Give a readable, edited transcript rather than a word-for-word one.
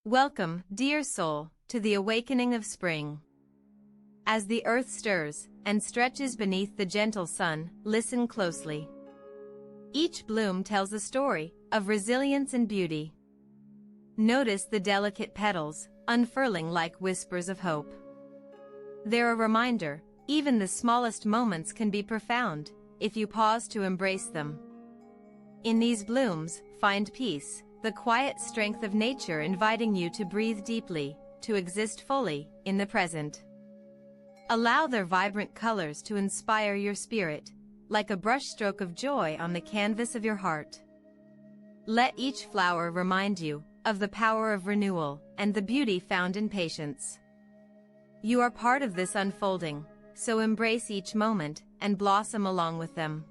Welcome, dear soul, to the awakening of spring. As the earth stirs and stretches beneath the gentle sun, listen closely. Each bloom tells a story of resilience and beauty. Notice the delicate petals, unfurling like whispers of hope. They're a reminder, even the smallest moments can be profound, if you pause to embrace them. In these blooms, find peace, the quiet strength of nature inviting you to breathe deeply, to exist fully, in the present. Allow their vibrant colors to inspire your spirit, like a brushstroke of joy on the canvas of your heart. Let each flower remind you of the power of renewal and the beauty found in patience. You are part of this unfolding, so embrace each moment and blossom along with them.